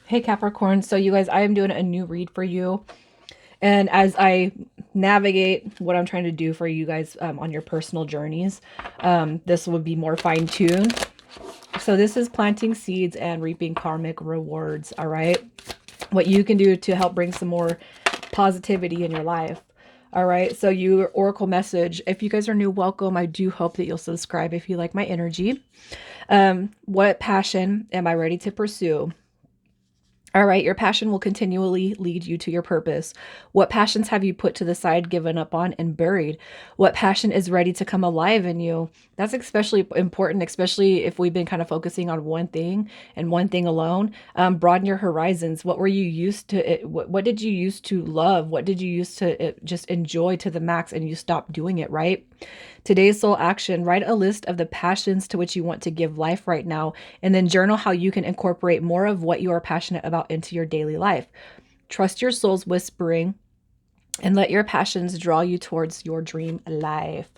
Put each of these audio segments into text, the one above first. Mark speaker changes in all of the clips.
Speaker 1: Hey Capricorn, so you guys, I am doing a new read for you. And as I navigate what I'm trying to do for you guys on your personal journeys, this will be more fine tuned. So, this is planting seeds and reaping karmic rewards. All right. What you can do to help bring some more positivity in your life. All right. So, your oracle message, if you guys are new, welcome. I do hope that you'll subscribe if you like my energy. What passion am I ready to pursue? All right, your passion will continually lead you to your purpose. What passions have you put to the side, given up on, and buried? What passion is ready to come alive in you? That's especially important, especially if we've been kind of focusing on one thing and one thing alone. Broaden your horizons. What were you used to? What did you used to love? What did you used to just enjoy to the max and you stopped doing it, right? Today's soul action, write a list of the passions to which you want to give life right now, and then journal how you can incorporate more of what you are passionate about into your daily life. Trust your soul's whispering and let your passions draw you towards your dream life.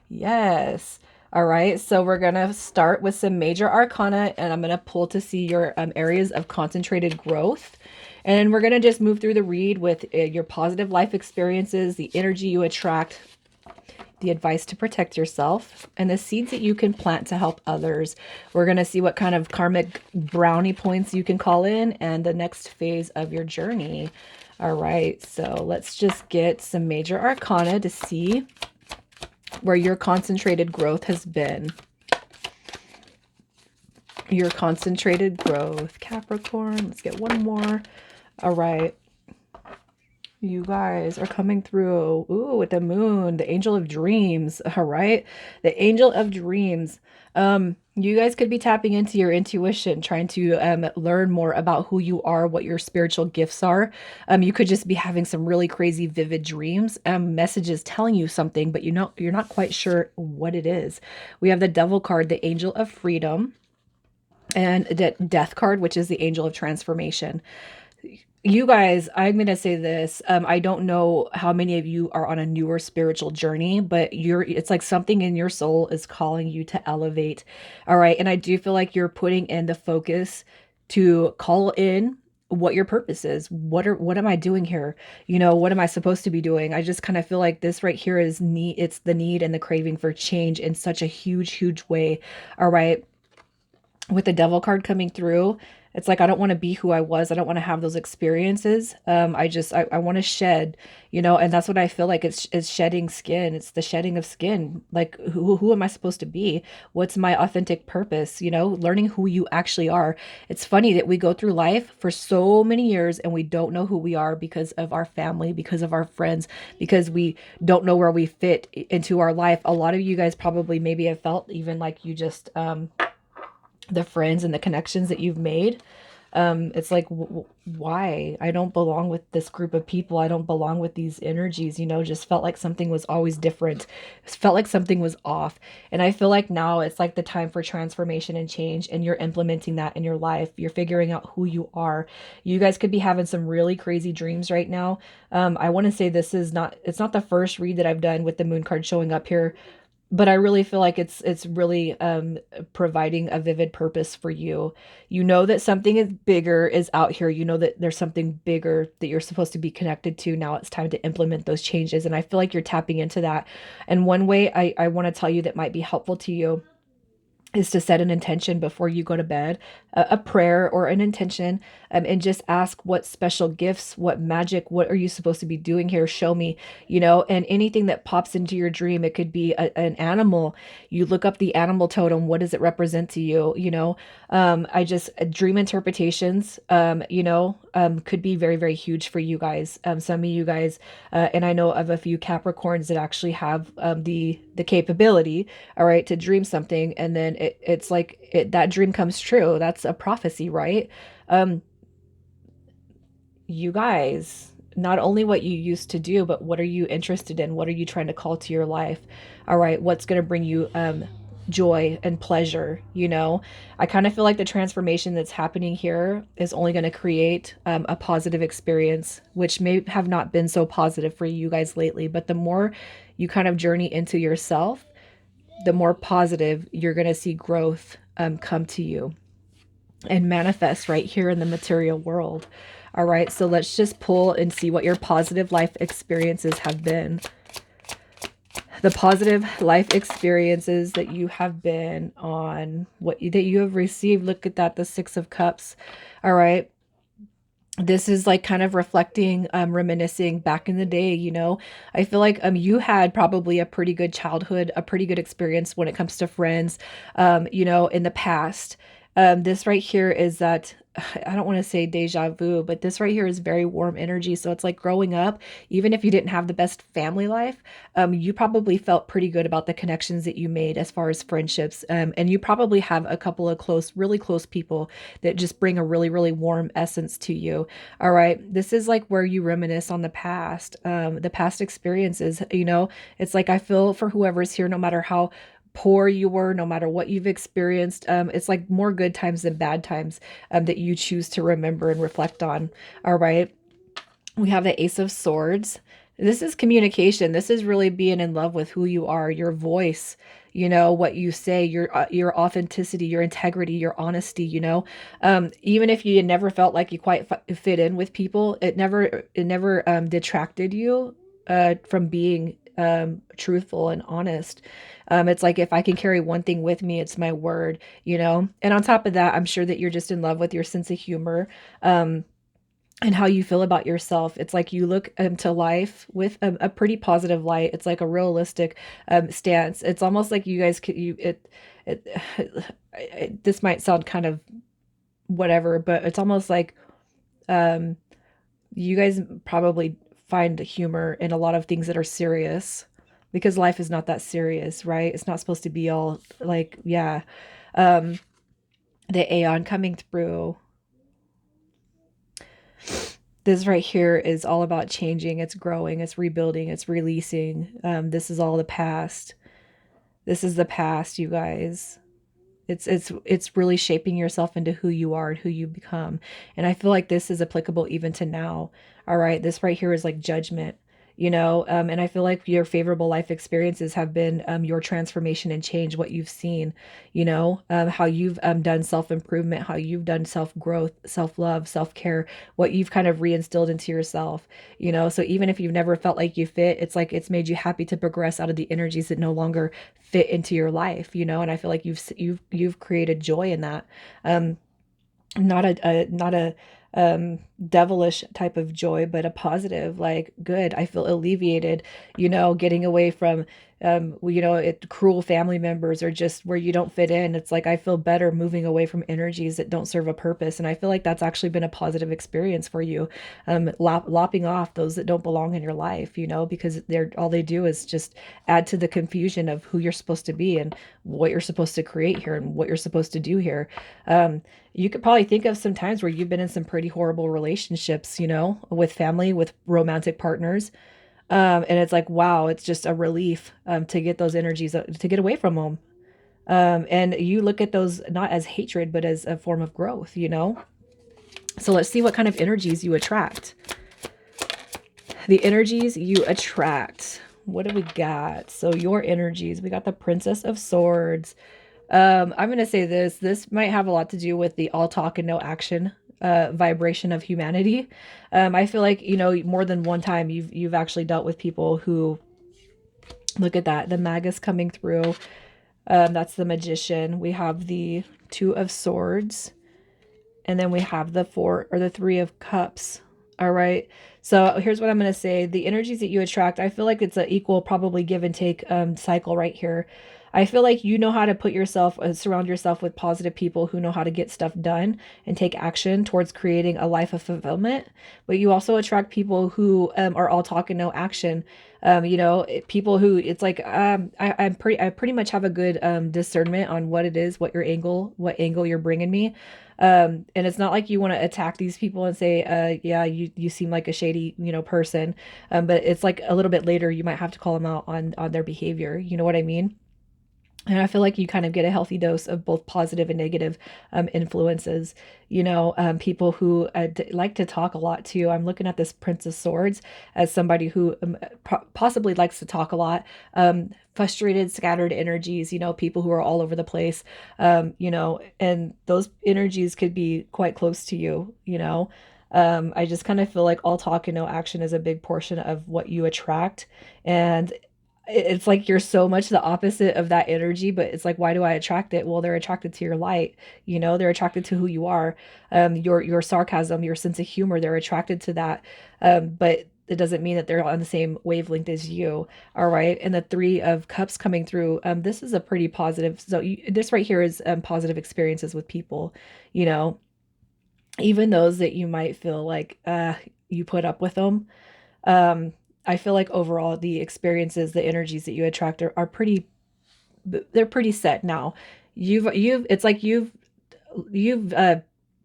Speaker 1: Yes. All right. So we're going to start with some major arcana, and I'm going to pull to see your areas of concentrated growth. And we're going to just move through the read with your positive life experiences, the energy you attract, the advice to protect yourself, and the seeds that you can plant to help others. We're going to see what kind of karmic brownie points you can call in and the next phase of your journey. All right, so let's just get some major arcana to see where your concentrated growth has been. Your concentrated growth, Capricorn. Let's get one more. All right. You guys are coming through. Ooh, with the moon, the angel of dreams. All right. The angel of dreams. You guys could be tapping into your intuition, trying to learn more about who you are, what your spiritual gifts are. You could just be having some really crazy, vivid dreams, messages telling you something, but you're not quite sure what it is. We have the devil card, the angel of freedom, and the death card, which is the angel of transformation. You guys, I'm going to say this. I don't know how many of you are on a newer spiritual journey, but it's like something in your soul is calling you to elevate. All right. And I do feel like you're putting in the focus to call in what your purpose is. What am I doing here? What am I supposed to be doing? I just kind of feel like this right here is need. It's the need and the craving for change in such a huge, huge way. All right, with the devil card coming through, it's like I don't want to be who I was. I don't want to have those experiences. I want to shed, and that's what I feel like. It's shedding skin. It's the shedding of skin. Like who am I supposed to be? What's my authentic purpose? Learning who you actually are. It's funny that we go through life for so many years and we don't know who we are because of our family, because of our friends, because we don't know where we fit into our life. A lot of you guys probably maybe have felt even like you just the friends and the connections that you've made. It's like, why? I don't belong with this group of people. I don't belong with these energies, just felt like something was always different. It felt like something was off. And I feel like now it's like the time for transformation and change, and you're implementing that in your life. You're figuring out who you are. You guys could be having some really crazy dreams right now. I want to say it's not the first read that I've done with the moon card showing up here, but I really feel like it's really providing a vivid purpose for you. You know that something is bigger is out here. You know that there's something bigger that you're supposed to be connected to. Now it's time to implement those changes. And I feel like you're tapping into that. And one way I want to tell you that might be helpful to you is to set an intention before you go to bed, a prayer or an intention, and just ask what special gifts, what magic, what are you supposed to be doing here? Show me, and anything that pops into your dream. It could be an animal. You look up the animal totem. What does it represent to you? I just dream interpretations, could be very, very huge for you guys. Some of you guys, and I know of a few Capricorns that actually have the capability, all right, to dream something, and then it's like that dream comes true. That's a prophecy, right? Um, you guys, not only what you used to do, but what are you interested in? What are you trying to call to your life? All right, what's going to bring you joy and pleasure? I kind of feel like the transformation that's happening here is only going to create a positive experience, which may have not been so positive for you guys lately. But the more you kind of journey into yourself, the more positive you're going to see growth come to you. and manifest right here in the material world. All right, so let's just pull and see what your positive life experiences have been. The positive life experiences that you have been on, that you have received. Look at that, the Six of Cups. All right, this is like kind of reflecting, reminiscing back in the day, you know. I feel like you had probably a pretty good childhood, a pretty good experience when it comes to friends, you know, in the past. This right here is that, I don't want to say deja vu, but this right here is very warm energy. So it's like growing up, even if you didn't have the best family life, you probably felt pretty good about the connections that you made as far as friendships. And you probably have a couple of close, really close people that just bring a really, really warm essence to you. All right. This is like where you reminisce on the past experiences, you know. It's like I feel for whoever's here, no matter how poor you were, no matter what you've experienced, it's like more good times than bad times, that you choose to remember and reflect on. All right. We have the Ace of Swords. This is communication. This is really being in love with who you are, your voice, you know, what you say, your authenticity, your integrity, your honesty, you know. Even if you never felt like you quite fit in with people, it never detracted you from being truthful and honest. It's like, if I can carry one thing with me, it's my word, you know. And on top of that, I'm sure that you're just in love with your sense of humor. And how you feel about yourself. It's like you look to life with a pretty positive light. It's like a realistic stance. It's almost like you guys could, it, this might sound kind of whatever, but it's almost like um, you guys probably find humor in a lot of things that are serious, because life is not that serious, right? It's not supposed to be all like, yeah. Um, the Aeon coming through. This right here is all about changing, it's growing, it's rebuilding, it's releasing. This is all the past. This is the past, you guys. It's really shaping yourself into who you are and who you become. And I feel like this is applicable even to now. All right, this right here is like judgment, you know. And I feel like your favorable life experiences have been your transformation and change, what you've seen, you know, how you've done self-improvement, how you've done self-growth, self-love, self-care, what you've kind of reinstilled into yourself, you know. So even if you've never felt like you fit, it's like it's made you happy to progress out of the energies that no longer fit into your life, you know. And I feel like you've created joy in that. um not a devilish type of joy, but a positive, like, good, I feel alleviated, you know, getting away from you know, cruel family members, or just where you don't fit in. It's like I feel better moving away from energies that don't serve a purpose. And I feel like that's actually been a positive experience for you, lopping off those that don't belong in your life, you know, because they're all they do is just add to the confusion of who you're supposed to be and what you're supposed to create here and what you're supposed to do here. You could probably think of some times where you've been in some pretty horrible relationships, you know, with family, with romantic partners. And it's like, wow, it's just a relief to get those energies, to get away from them. And you look at those not as hatred, but as a form of growth, you know? So let's see what kind of energies you attract. The energies you attract. What do we got? So your energies, we got the Princess of Swords. I'm going to say this. This might have a lot to do with the all talk and no action vibration of humanity. I feel like, you know, more than one time you've actually dealt with people who, look at that, the Magus coming through. That's the Magician. We have the Two of Swords, and then we have the Four or the Three of Cups. All right. So here's what I'm going to say. The energies that you attract, I feel like it's an equal, probably give and take cycle right here. I feel like you know how to put yourself, surround yourself with positive people who know how to get stuff done and take action towards creating a life of fulfillment. But you also attract people who are all talk and no action. You know, people who, it's like, I pretty much have a good discernment on what it is, what angle you're bringing me. And it's not like you want to attack these people and say, yeah, you seem like a shady, you know, person. But it's like a little bit later, you might have to call them out on their behavior. You know what I mean? And I feel like you kind of get a healthy dose of both positive and negative influences. People who like to talk a lot too. I'm looking at this Prince of Swords as somebody who possibly likes to talk a lot. Frustrated, scattered energies, people who are all over the place, and those energies could be quite close to you. I just kind of feel like all talk and no action is a big portion of what you attract. And it's like you're so much the opposite of that energy, but it's like, why do I attract it? Well, they're attracted to your light, they're attracted to who you are, your sarcasm, your sense of humor, they're attracted to that. But it doesn't mean that they're on the same wavelength as you. All right. And the Three of Cups coming through, this is a pretty positive. So this right here is positive experiences with people, you know, even those that you might feel like you put up with them. um, I feel like overall the experiences, the energies that you attract are pretty, they're pretty set now. It's like you've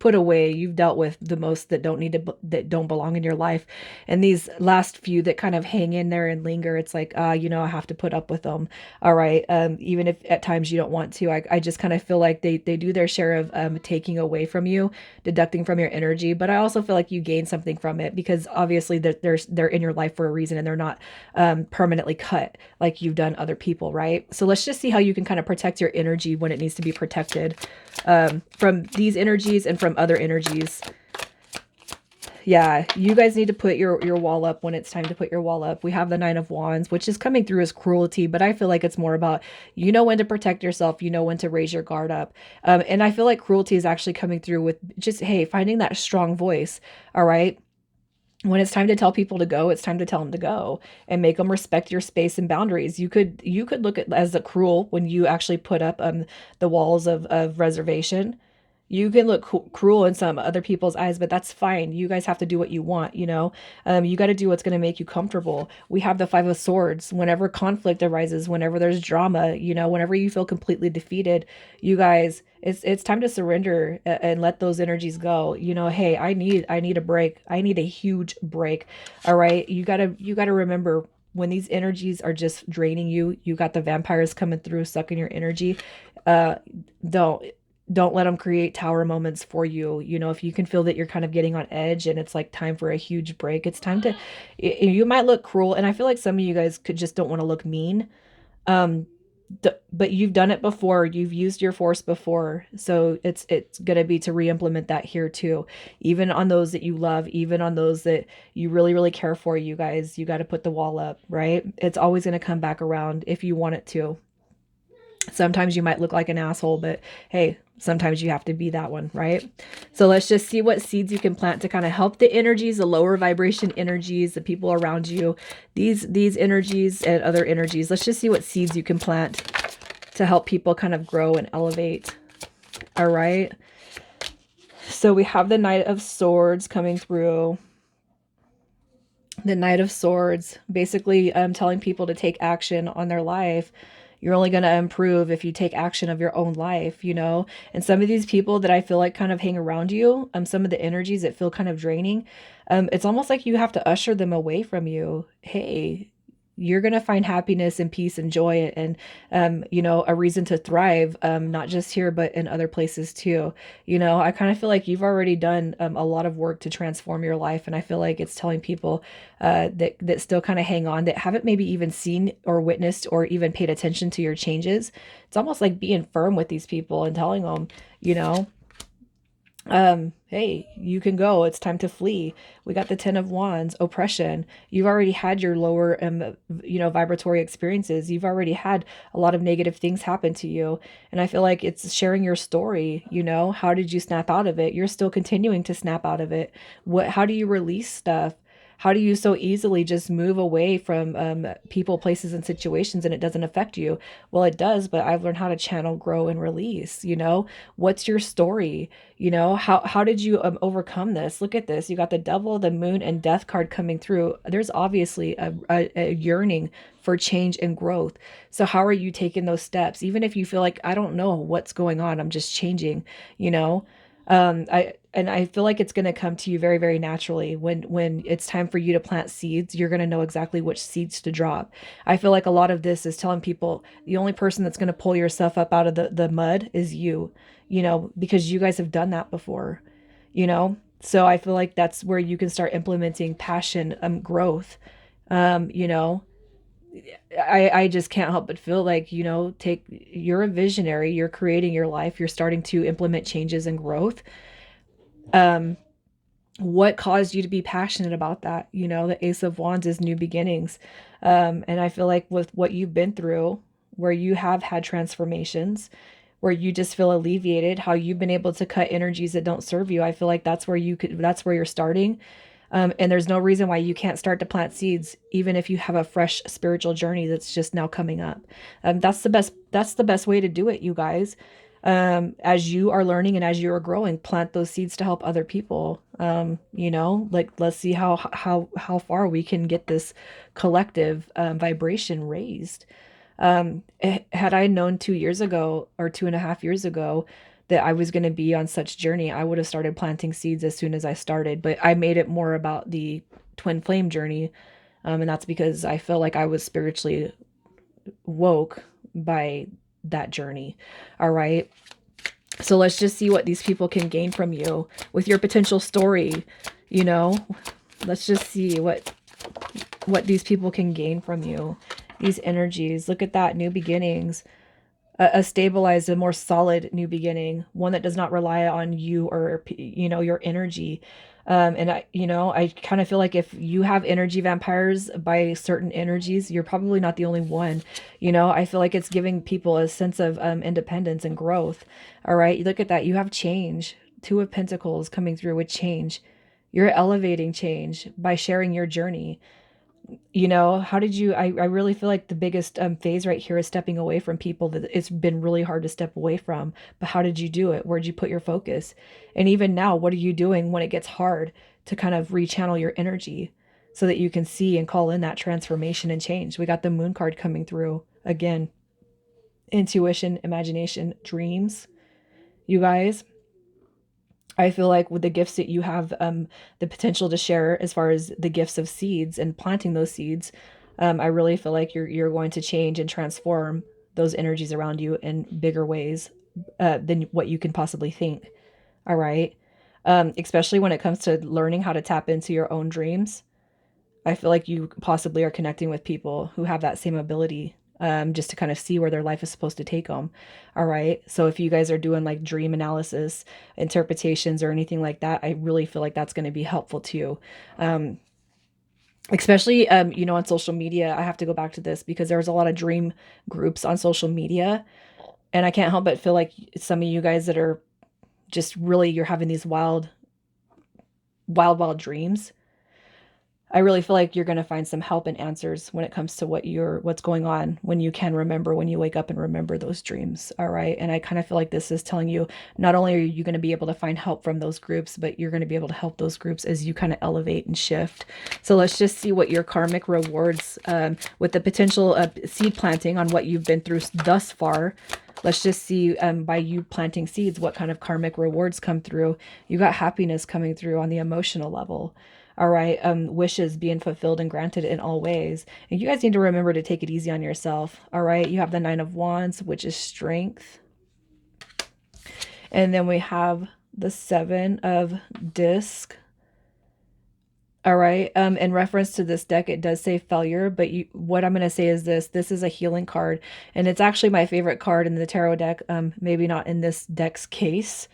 Speaker 1: put away, you've dealt with the most that don't need to, that don't belong in your life. And these last few that kind of hang in there and linger, it's like, I have to put up with them. All right. Even if at times you don't want to, I just kind of feel like they do their share of taking away from you, deducting from your energy. But I also feel like you gain something from it, because obviously they're in your life for a reason, and they're not permanently cut like you've done other people, right? So let's just see how you can kind of protect your energy when it needs to be protected, from these energies and from other energies. Yeah, you guys need to put your wall up when it's time to put your wall up. We have the Nine of Wands, which is coming through as cruelty, but I feel like it's more about, when to protect yourself, when to raise your guard up. And I feel like cruelty is actually coming through with just, hey, finding that strong voice. All right. When it's time to tell people to go, it's time to tell them to go, and make them respect your space and boundaries. You could look at as a cruel when you actually put up the walls of reservation. You can look cruel in some other people's eyes, but that's fine. You guys have to do what you want. You got to do what's going to make you comfortable. We have the Five of Swords. Whenever conflict arises, whenever there's drama, whenever you feel completely defeated, you guys, it's time to surrender and let those energies go. Hey, I need a break. I need a huge break. All right. You gotta remember, when these energies are just draining you, you got the vampires coming through, sucking your energy. Uh, don't don't let them create tower moments for you. If you can feel that you're kind of getting on edge and it's like time for a huge break, it's time to, you might look cruel. And I feel like some of you guys could just don't want to look mean. Um, but you've done it before. You've used your force before. So it's going to be to re-implement that here too. Even on those that you love, even on those that you really, really care for, you guys, you got to put the wall up, right? It's always going to come back around if you want it to. Sometimes you might look like an asshole, but hey, sometimes you have to be that one, right? So let's just see what seeds you can plant to kind of help the energies, the lower vibration energies, the people around you, these energies and other energies. Let's just see what seeds you can plant to help people kind of grow and elevate. All right. So we have the Knight of Swords coming through. The Knight of Swords, basically telling people to take action on their life. You're only going to improve if you take action of your own life. And some of these people that I feel like kind of hang around you, some of the energies that feel kind of draining, it's almost like you have to usher them away from you. Hey, you're going to find happiness and peace and joy and, a reason to thrive, not just here, but in other places too. I kind of feel like you've already done a lot of work to transform your life. And I feel like it's telling people that still kind of hang on, that haven't maybe even seen or witnessed or even paid attention to your changes. It's almost like being firm with these people and telling them, hey, you can go, it's time to flee. We got the Ten of Wands, oppression. You've already had your lower vibratory experiences. You've already had a lot of negative things happen to you, and I feel like it's sharing your story. How did you snap out of it? You're still continuing to snap out of it. How do you release stuff? How do you so easily just move away from people, places, and situations, and it doesn't affect you? Well, it does, but I've learned how to channel, grow, and release. What's your story? How did you overcome this? Look at this. You got the Devil, the Moon, and Death card coming through. There's obviously a yearning for change and growth. So how are you taking those steps? Even if you feel like, I don't know what's going on, I'm just changing, you know? and I feel like it's going to come to you very, very naturally. When it's time for you to plant seeds, you're going to know exactly which seeds to drop. I feel like a lot of this is telling people the only person that's going to pull your stuff up out of the mud is you, because you guys have done that before, you know? So I feel like that's where you can start implementing passion, growth. You know, I just can't help but feel like, you're a visionary, you're creating your life, you're starting to implement changes and growth. Um, what caused you to be passionate about that? The Ace of Wands is new beginnings. And I feel like with what you've been through, where you have had transformations, where you just feel alleviated, how you've been able to cut energies that don't serve you. I feel like that's where you're starting. And there's no reason why you can't start to plant seeds, even if you have a fresh spiritual journey that's just now coming up. That's the best way to do it, you guys. As you are learning and as you are growing, plant those seeds to help other people. Like, let's see how far we can get this collective vibration raised. Had I known 2 years ago or 2.5 years ago that I was going to be on such journey, I would have started planting seeds as soon as I started. But I made it more about the twin flame journey. And that's because I feel like I was spiritually woke by that journey. All right. So let's just see what these people can gain from you with your potential story. You know, let's just see what these people can gain from you. These energies. Look at that. New beginnings. A stabilized, a more solid new beginning, one that does not rely on you or, your energy. And I kind of feel like if you have energy vampires by certain energies, you're probably not the only one. I feel like it's giving people a sense of independence and growth. All right. Look at that. You have change. Two of Pentacles coming through with change. You're elevating change by sharing your journey. How did you, I really feel like the biggest phase right here is stepping away from people that it's been really hard to step away from. But how did you do it? Where'd you put your focus? And even now, what are you doing when it gets hard to kind of rechannel your energy so that you can see and call in that transformation and change? We got the Moon card coming through again. Intuition, imagination, dreams. You guys, I feel like with the gifts that you have, the potential to share as far as the gifts of seeds and planting those seeds, I really feel like you're going to change and transform those energies around you in bigger ways than what you can possibly think. All right. Especially when it comes to learning how to tap into your own dreams. I feel like you possibly are connecting with people who have that same ability, just to kind of see where their life is supposed to take them. All right. So if you guys are doing like dream analysis, interpretations, or anything like that, I really feel like that's going to be helpful to you. Especially, on social media. I have to go back to this because there's a lot of dream groups on social media. And I can't help but feel like some of you guys that are just really, you're having these wild, wild, wild dreams. I really feel like you're going to find some help and answers when it comes to what's going on when you can remember, when you wake up and remember those dreams. All right. And I kind of feel like this is telling you, not only are you going to be able to find help from those groups, but you're going to be able to help those groups as you kind of elevate and shift. So let's just see what your karmic rewards, with the potential of seed planting on what you've been through thus far. Let's just see, by you planting seeds, what kind of karmic rewards come through. You got happiness coming through on the emotional level. All right. Wishes being fulfilled and granted in all ways. And you guys need to remember to take it easy on yourself. All right. You have the Nine of Wands, which is strength. And then we have the Seven of Disc. All right. In reference to this deck, it does say failure, but what I'm going to say is this is a healing card, and it's actually my favorite card in the tarot deck. Maybe not in this deck's case,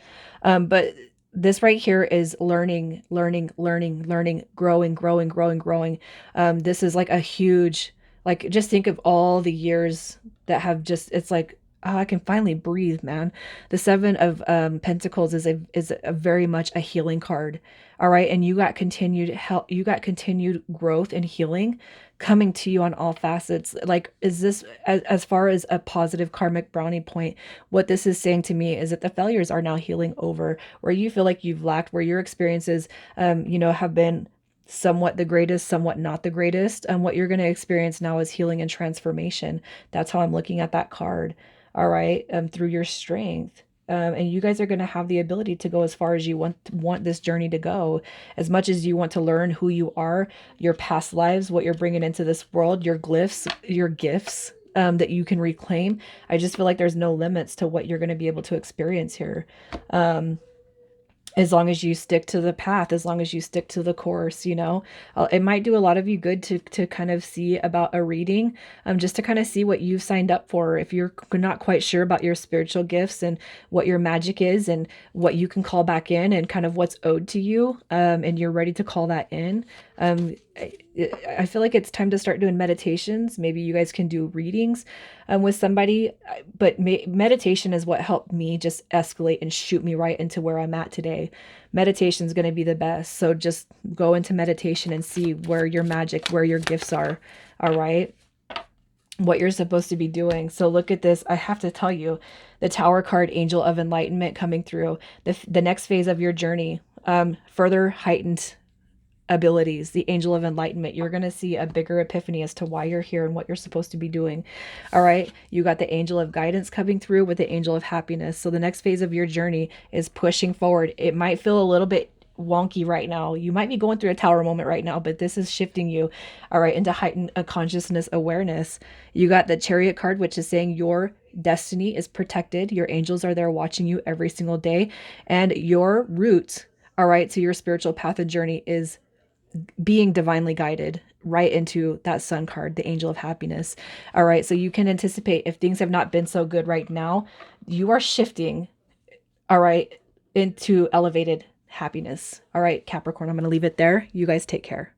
Speaker 1: but this right here is learning, learning, learning, learning, growing, growing, growing, growing. This is like a huge, like, just think of all the years that have just, it's like, oh, I can finally breathe, man. The Seven of Pentacles is a very much a healing card. All right. And you got continued help, you got continued growth and healing coming to you on all facets. Like, is this, as far as a positive karmic brownie point, what this is saying to me is that the failures are now healing over, where you feel like you've lacked, where your experiences, have been somewhat the greatest, somewhat not the greatest. And what you're going to experience now is healing and transformation. That's how I'm looking at that card. All right. Through your strength. And you guys are going to have the ability to go as far as you want this journey to go, as much as you want to learn who you are, your past lives, what you're bringing into this world, your glyphs, your gifts, that you can reclaim. I just feel like there's no limits to what you're going to be able to experience here. As long as you stick to the path, as long as you stick to the course, you know, it might do a lot of you good to kind of see about a reading, just to kind of see what you've signed up for. If you're not quite sure about your spiritual gifts and what your magic is and what you can call back in and kind of what's owed to you, and you're ready to call that in, I feel like it's time to start doing meditations. Maybe you guys can do readings with somebody, but meditation is what helped me just escalate and shoot me right into where I'm at today. Meditation is going to be the best. So just go into meditation and see where your magic, where your gifts are. All right. What you're supposed to be doing. So look at this. I have to tell you, the Tower card, Angel of Enlightenment coming through the next phase of your journey, further heightened abilities, the Angel of Enlightenment. You're going to see a bigger epiphany as to why you're here and what you're supposed to be doing. All right. You got the Angel of Guidance coming through with the Angel of Happiness. So the next phase of your journey is pushing forward. It might feel a little bit wonky right now. You might be going through a tower moment right now, but this is shifting you, all right, into heightened consciousness awareness. You got the Chariot card, which is saying your destiny is protected. Your angels are there watching you every single day. And your route, all right, to your spiritual path and journey is being divinely guided right into that Sun card, the Angel of Happiness. All right. So you can anticipate, if things have not been so good right now, you are shifting, all right, into elevated happiness. All right, Capricorn, I'm going to leave it there. You guys take care.